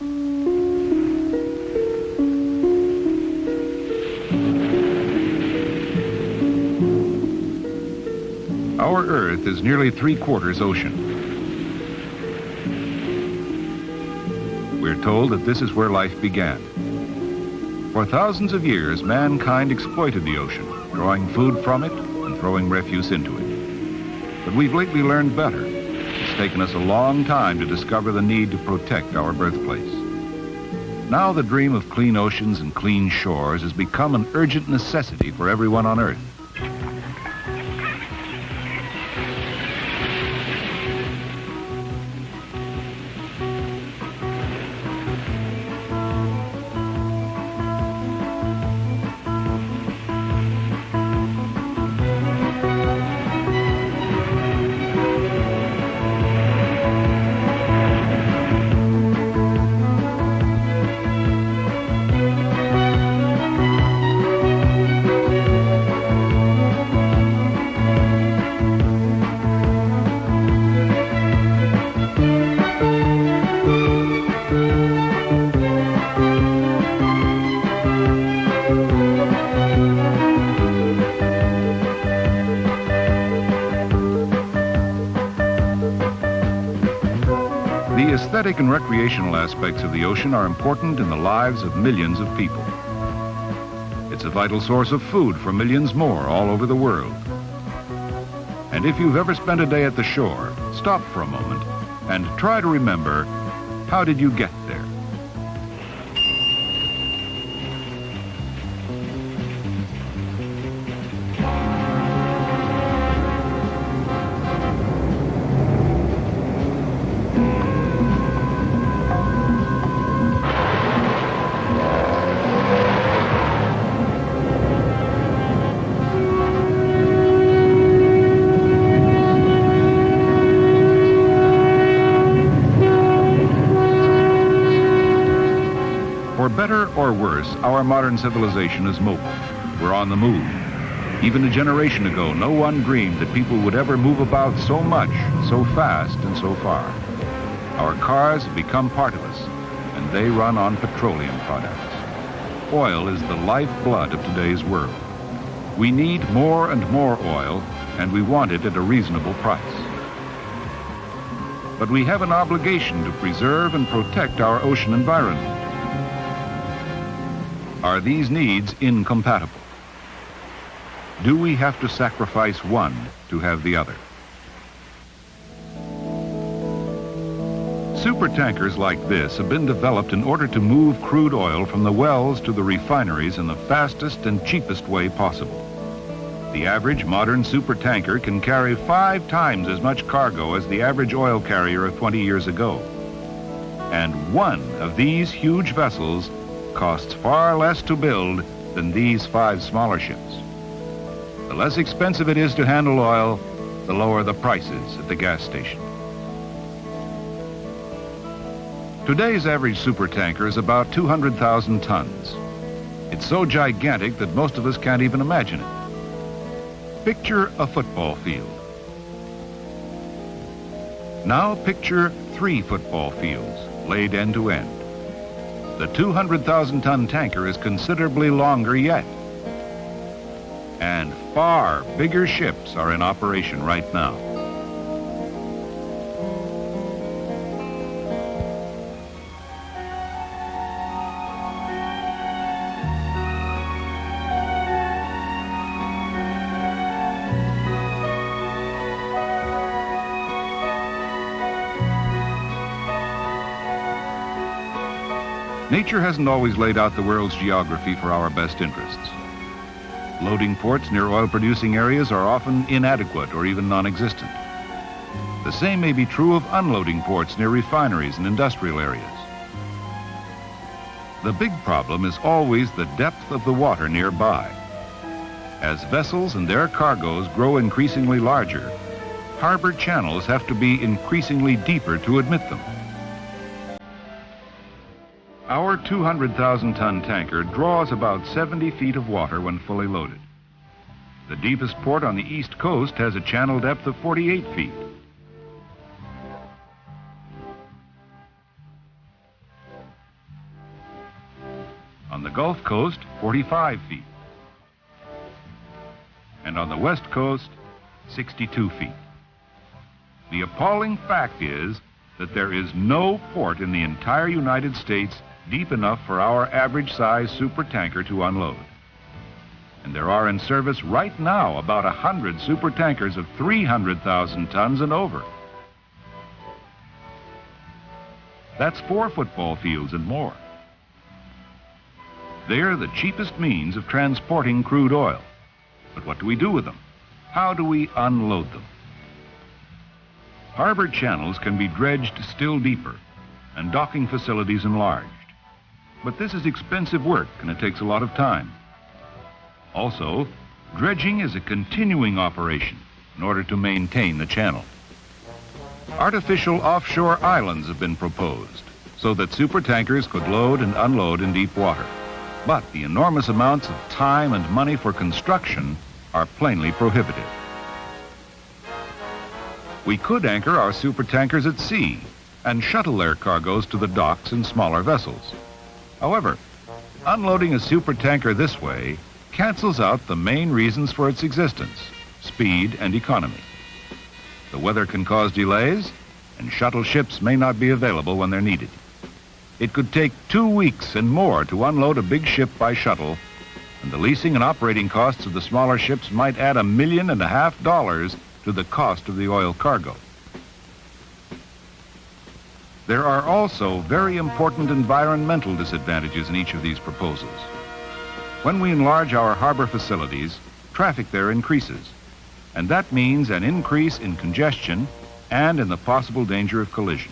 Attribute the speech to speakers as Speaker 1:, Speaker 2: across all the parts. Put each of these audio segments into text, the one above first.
Speaker 1: Our Earth is nearly 3/4 ocean. We're told that this is where life began. For thousands of years, mankind exploited the ocean, drawing food from it and throwing refuse into it. But we've lately learned better. It's taken us a long time to discover the need to protect our birthplace. Now the dream of clean oceans and clean shores has become an urgent necessity for everyone on Earth. The aesthetic and recreational aspects of the ocean are important in the lives of millions of people. It's a vital source of food for millions more all over the world. And if you've ever spent a day at the shore, stop for a moment and try to remember, how did you get there? For better or worse, our modern civilization is mobile. We're on the move. Even a generation ago, no one dreamed that people would ever move about so much, so fast, and so far. Our cars have become part of us, and they run on petroleum products. Oil is the lifeblood of today's world. We need more and more oil, and we want it at a reasonable price. But we have an obligation to preserve and protect our ocean environment. Are these needs incompatible? Do we have to sacrifice one to have the other? Supertankers like this have been developed in order to move crude oil from the wells to the refineries in the fastest and cheapest way possible. The average modern supertanker can carry 5 times as much cargo as the average oil carrier of 20 years ago. And one of these huge vessels costs far less to build than these 5 smaller ships. The less expensive it is to handle oil, the lower the prices at the gas station. Today's average supertanker is about 200,000 tons. It's so gigantic that most of us can't even imagine it. Picture a football field. Now picture 3 football fields laid end to end. The 200,000-ton tanker is considerably longer yet. And far bigger ships are in operation right now. Nature hasn't always laid out the world's geography for our best interests. Loading ports near oil-producing areas are often inadequate or even non-existent. The same may be true of unloading ports near refineries and industrial areas. The big problem is always the depth of the water nearby. As vessels and their cargoes grow increasingly larger, harbor channels have to be increasingly deeper to admit them. Our 200,000-ton tanker draws about 70 feet of water when fully loaded. The deepest port on the East Coast has a channel depth of 48 feet. Gulf Coast, 45 feet. And on the West Coast, 62 feet. The appalling fact is that there is no port in the entire United States deep enough for our average-size supertanker to unload. And there are in service right now about 100 supertankers of 300,000 tons and over. That's 4 football fields and more. They're the cheapest means of transporting crude oil. But what do we do with them? How do we unload them? Harbor channels can be dredged still deeper and docking facilities enlarged. But this is expensive work and it takes a lot of time. Also, dredging is a continuing operation in order to maintain the channel. Artificial offshore islands have been proposed so that supertankers could load and unload in deep water. But the enormous amounts of time and money for construction are plainly prohibitive. We could anchor our supertankers at sea and shuttle their cargoes to the docks in smaller vessels. However, unloading a supertanker this way cancels out the main reasons for its existence: speed and economy. The weather can cause delays, and shuttle ships may not be available when they're needed. It could take 2 weeks and more to unload a big ship by shuttle, and the leasing and operating costs of the smaller ships might add $1.5 million to the cost of the oil cargo. There are also very important environmental disadvantages in each of these proposals. When we enlarge our harbor facilities, traffic there increases, and that means an increase in congestion and in the possible danger of collision.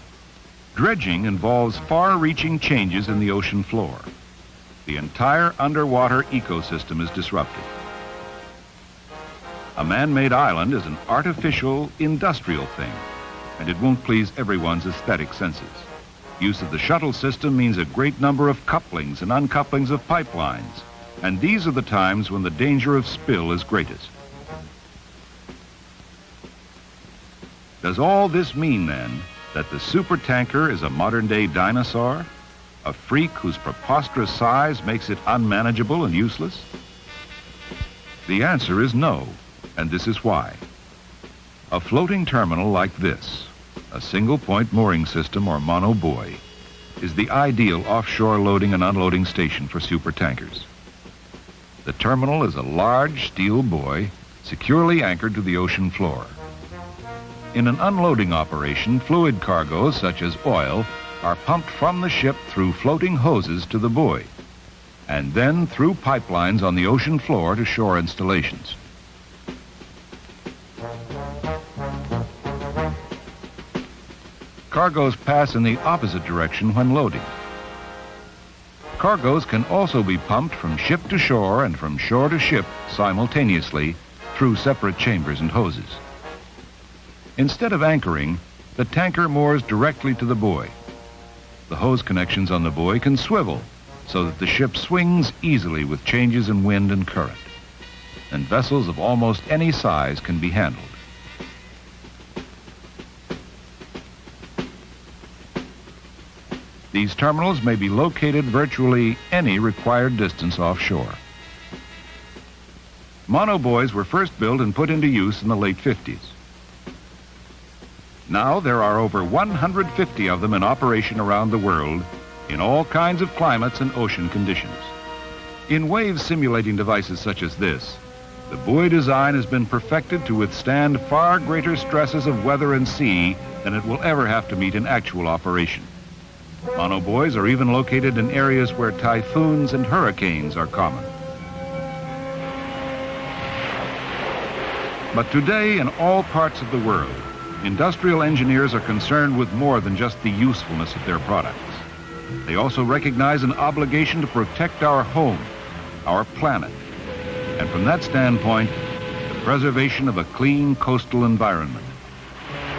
Speaker 1: Dredging involves far-reaching changes in the ocean floor. The entire underwater ecosystem is disrupted. A man-made island is an artificial, industrial thing, and it won't please everyone's aesthetic senses. Use of the shuttle system means a great number of couplings and uncouplings of pipelines, and these are the times when the danger of spill is greatest. Does all this mean, then, that the supertanker is a modern-day dinosaur? A freak whose preposterous size makes it unmanageable and useless? The answer is no, and this is why. A floating terminal like this, a single-point mooring system or monobuoy, is the ideal offshore loading and unloading station for supertankers. The terminal is a large steel buoy securely anchored to the ocean floor. In an unloading operation, fluid cargoes such as oil are pumped from the ship through floating hoses to the buoy, and then through pipelines on the ocean floor to shore installations. Cargoes pass in the opposite direction when loading. Cargoes can also be pumped from ship to shore and from shore to ship simultaneously through separate chambers and hoses. Instead of anchoring, the tanker moors directly to the buoy. The hose connections on the buoy can swivel so that the ship swings easily with changes in wind and current, and vessels of almost any size can be handled. These terminals may be located virtually any required distance offshore. Monobuoys were first built and put into use in the late 50s. Now there are over 150 of them in operation around the world in all kinds of climates and ocean conditions. In wave simulating devices such as this, the buoy design has been perfected to withstand far greater stresses of weather and sea than it will ever have to meet in actual operation. Monobuoys are even located in areas where typhoons and hurricanes are common. But today, in all parts of the world, industrial engineers are concerned with more than just the usefulness of their products. They also recognize an obligation to protect our home, our planet, and from that standpoint, the preservation of a clean coastal environment.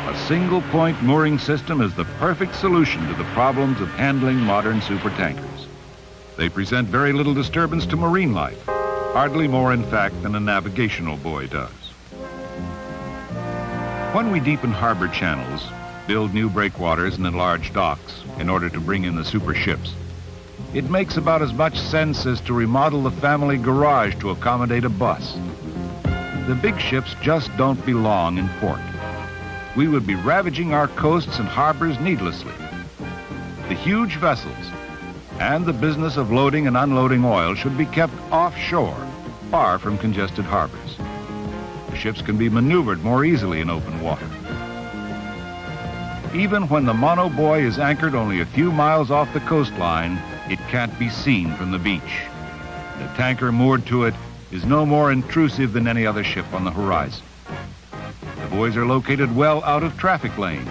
Speaker 1: A single-point mooring system is the perfect solution to the problems of handling modern supertankers. They present very little disturbance to marine life, hardly more, in fact, than a navigational buoy does. When we deepen harbor channels, build new breakwaters and enlarge docks in order to bring in the super ships, It makes about as much sense as to remodel the family garage to accommodate a bus. The big ships just don't belong in port. We would be ravaging our coasts and harbors needlessly. The huge vessels and the business of loading and unloading oil should be kept offshore, far from congested harbors. The ships can be maneuvered more easily in open water. Even when the monobuoy is anchored only a few miles off the coastline, it can't be seen from the beach. The tanker moored to it is no more intrusive than any other ship on the horizon. The buoys are located well out of traffic lanes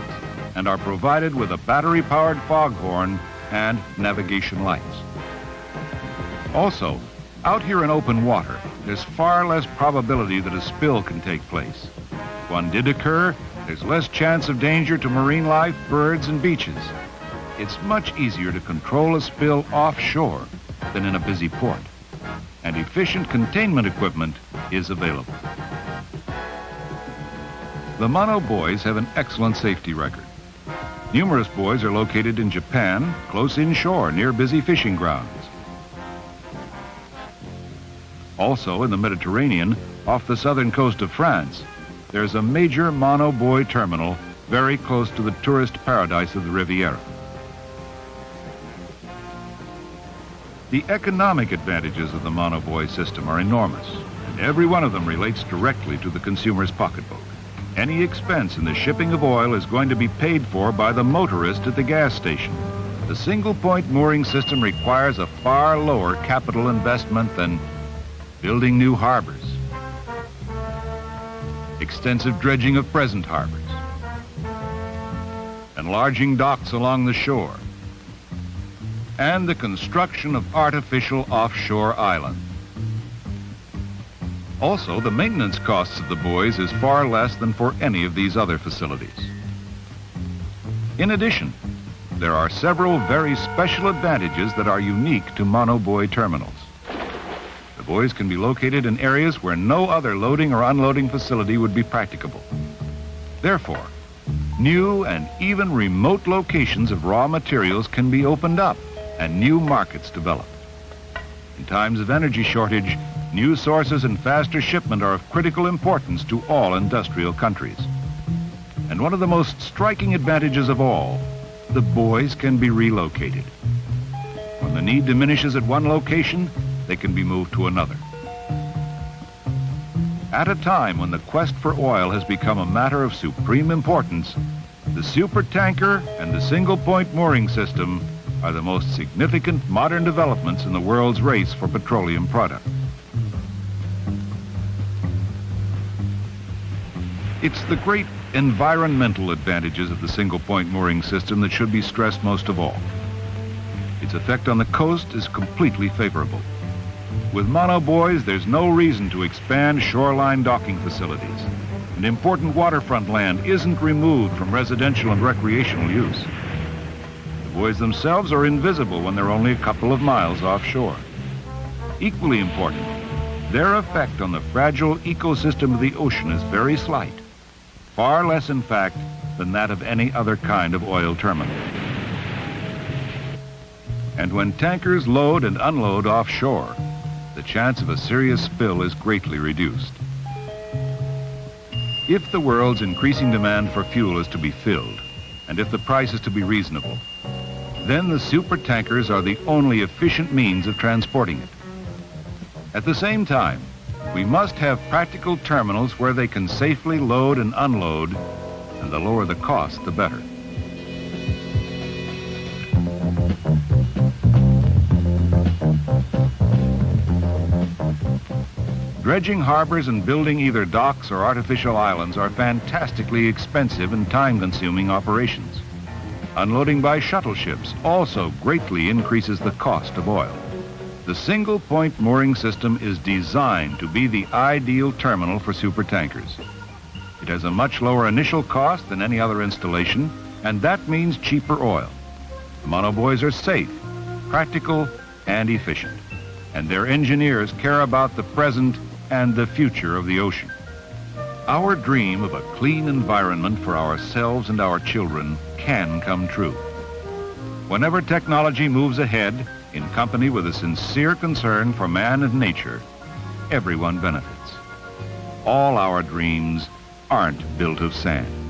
Speaker 1: and are provided with a battery-powered foghorn and navigation lights. Also, out here in open water, there's far less probability that a spill can take place. If one did occur, there's less chance of danger to marine life, birds, and beaches. It's much easier to control a spill offshore than in a busy port, and efficient containment equipment is available. The monobuoys have an excellent safety record. Numerous buoys are located in Japan, close inshore, near busy fishing grounds. Also in the Mediterranean, off the southern coast of France, there's a major monobuoy terminal very close to the tourist paradise of the Riviera. The economic advantages of the monobuoy system are enormous, and every one of them relates directly to the consumer's pocketbook. Any expense in the shipping of oil is going to be paid for by the motorist at the gas station. The single-point mooring system requires a far lower capital investment than building new harbors, extensive dredging of present harbors, enlarging docks along the shore, and the construction of artificial offshore islands. Also, the maintenance costs of the buoys is far less than for any of these other facilities. In addition, there are several very special advantages that are unique to monobuoy terminals. The buoys can be located in areas where no other loading or unloading facility would be practicable. Therefore, new and even remote locations of raw materials can be opened up and new markets developed. In times of energy shortage, new sources and faster shipment are of critical importance to all industrial countries. And one of the most striking advantages of all, the buoys can be relocated. When the need diminishes at one location, they can be moved to another. At a time when the quest for oil has become a matter of supreme importance, the supertanker and the single-point mooring system are the most significant modern developments in the world's race for petroleum products. It's the great environmental advantages of the single-point mooring system that should be stressed most of all. Its effect on the coast is completely favorable. With monobuoys, there's no reason to expand shoreline docking facilities, and important waterfront land isn't removed from residential and recreational use. The buoys themselves are invisible when they're only a couple of miles offshore. Equally important, their effect on the fragile ecosystem of the ocean is very slight, far less, in fact, than that of any other kind of oil terminal. And when tankers load and unload offshore, the chance of a serious spill is greatly reduced. If the world's increasing demand for fuel is to be filled, and if the price is to be reasonable, then the supertankers are the only efficient means of transporting it. At the same time, we must have practical terminals where they can safely load and unload, and the lower the cost, the better. Dredging harbors and building either docks or artificial islands are fantastically expensive and time-consuming operations. Unloading by shuttle ships also greatly increases the cost of oil. The single-point mooring system is designed to be the ideal terminal for supertankers. It has a much lower initial cost than any other installation, and that means cheaper oil. The monobuoys are safe, practical, and efficient, and their engineers care about the present and the future of the ocean. Our dream of a clean environment for ourselves and our children can come true. Whenever technology moves ahead, in company with a sincere concern for man and nature, everyone benefits. All our dreams aren't built of sand.